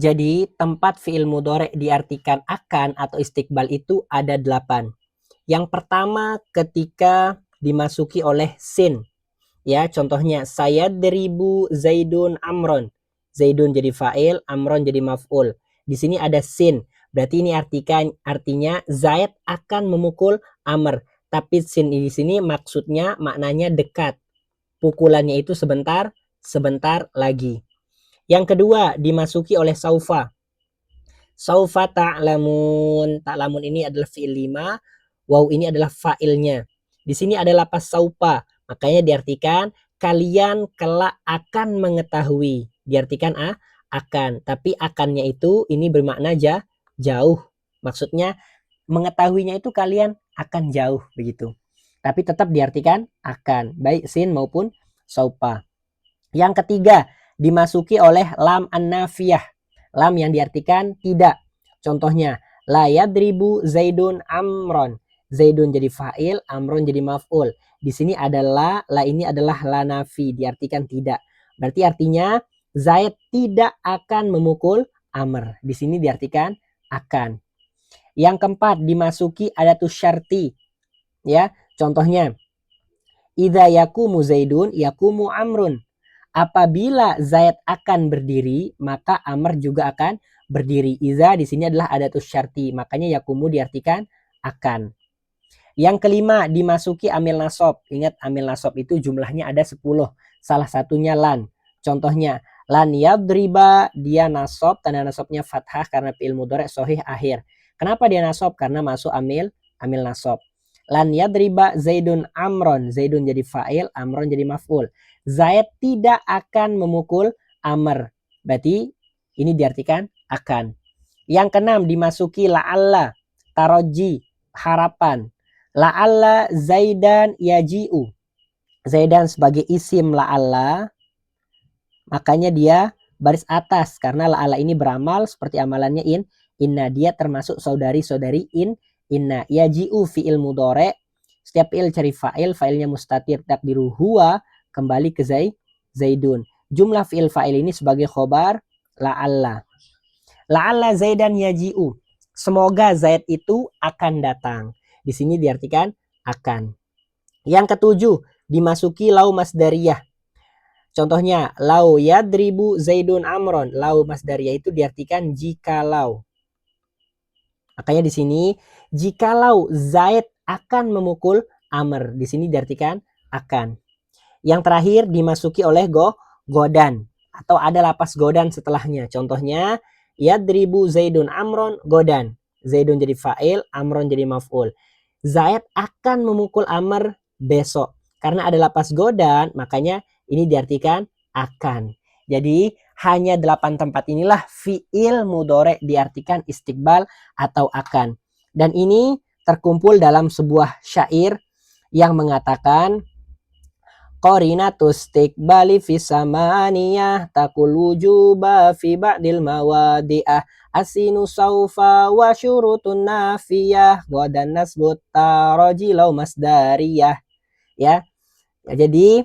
Jadi, tempat fi'il mudhari' diartikan akan atau istiqbal itu ada 8. Yang pertama ketika dimasuki oleh sin. Ya, contohnya sayadribu Zaidun Amron. Zaidun jadi fa'il, Amron jadi maf'ul. Di sini ada sin. Berarti ini artinya Zaid akan memukul Amr. Tapi sin di sini maksudnya maknanya dekat. Pukulannya itu sebentar, sebentar lagi. Yang kedua dimasuki oleh saufa. Saufa ta'lamun. Ta'lamun ini adalah fi'il 5. Waw ini adalah fa'ilnya. Di sini ada lapas saufa. Makanya diartikan kalian kelak akan mengetahui. Diartikan akan. Tapi akannya itu ini bermakna jauh. Maksudnya mengetahuinya itu kalian akan jauh begitu. Tapi tetap diartikan akan. Baik sin maupun saufa. Yang ketiga dimasuki oleh lam an-nafiyah. Lam yang diartikan tidak. Contohnya, la yadribu Zaidun Amron. Zaidun jadi fa'il, Amron jadi maf'ul. Di sini adalah la ini adalah la nafi, diartikan tidak. Berarti artinya Zaid tidak akan memukul Amr. Di sini diartikan akan. Yang keempat dimasuki adatus syarti. Ya, contohnya idza yakumu Zaidun yakumu Amrun. Apabila Zaid akan berdiri, maka Amr juga akan berdiri. Iza di sini adalah adatus syarti, makanya yakumu diartikan akan. Yang kelima dimasuki amil nasab. Ingat amil nasab itu jumlahnya ada 10. Salah satunya lan. Contohnya lan yadriba, dia nasab, tanda nasabnya fathah karena fi'il mudhari' sahih akhir. Kenapa dia nasab? Karena masuk amil nasab. Lan yadriba Zaidun Amron. Zaidun jadi fa'il, Amron jadi maf'ul. Zaid tidak akan memukul Amr. Berarti ini diartikan akan. Yang keenam dimasuki la'alla, taroji, harapan. La'alla Zaidan yaji'u. Zaidan sebagai isim la'alla, makanya dia baris atas karena la'alla ini beramal seperti amalannya inna, dia termasuk saudari-saudari inna. Yaji'u fi'il mudhari', setiap fi'il cari fa'il, fa'ilnya mustatir takdiru huwa, kembali ke Zaidun. Jumlah fi'il fa'il ini sebagai khobar la'alla. La'alla Zaidan yaji'u. Semoga Zaid itu akan datang. Di sini diartikan akan. Yang ketujuh dimasuki lau masdariyah. Contohnya lau yadribu Zaidun Amron. Lau masdariyah itu diartikan jikalau. Makanya di sini jikalau Zaid akan memukul Amr, di sini diartikan akan. Yang terakhir dimasuki oleh godan atau ada lapas godan setelahnya. Contohnya yadribu Zaidun Amron godan. Zaidun jadi fa'il, Amron jadi maf'ul. Zaid akan memukul Amr besok. Karena ada lapas godan, makanya ini diartikan akan. Jadi hanya 8 tempat inilah fi'il mudhari' diartikan istiqbal atau akan. Dan ini terkumpul dalam sebuah syair yang mengatakan qarinatus istiqbali fi samaniyah takul wujuba fi ba'dil mawadi'ah asinu saufa wa syurutun nafiyah godan nasbut taraji lau masdariyah. Ya. Jadi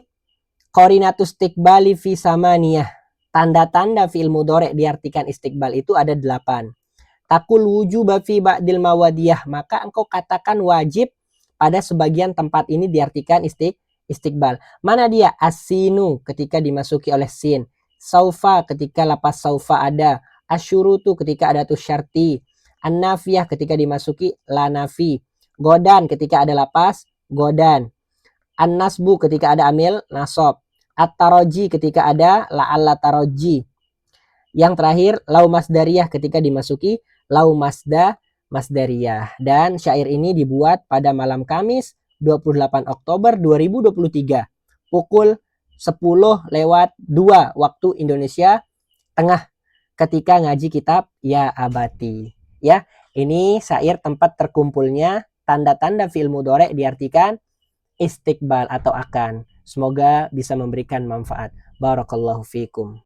qarinatus istiqbali fi samaniyah, tanda-tanda fi'il mudhari' diartikan istiqbal itu ada 8. Takul wujuba fi ba'dil mawadiyah, maka engkau katakan wajib pada sebagian tempat ini diartikan istiqbal. Mana dia? Asinu ketika dimasuki oleh sin. Saufa ketika lapas saufa ada. Asyurutu ketika ada tu syarti. An-nafiyah ketika dimasuki la nafi. Godan ketika ada lapas godan. An-nasbu ketika ada amil nasab. At-taroji ketika ada la'alla taroji. Yang terakhir lau masdariyah ketika dimasuki lau masdariyah. Dan syair ini dibuat pada malam Kamis 28 Oktober 2023 pukul 10:02 waktu Indonesia Tengah ketika ngaji kitab Ya Abati. Ya, ini syair tempat terkumpulnya tanda-tanda fi'il mudhari' diartikan istiqbal atau akan. Semoga bisa memberikan manfaat. Barakallahu fiikum.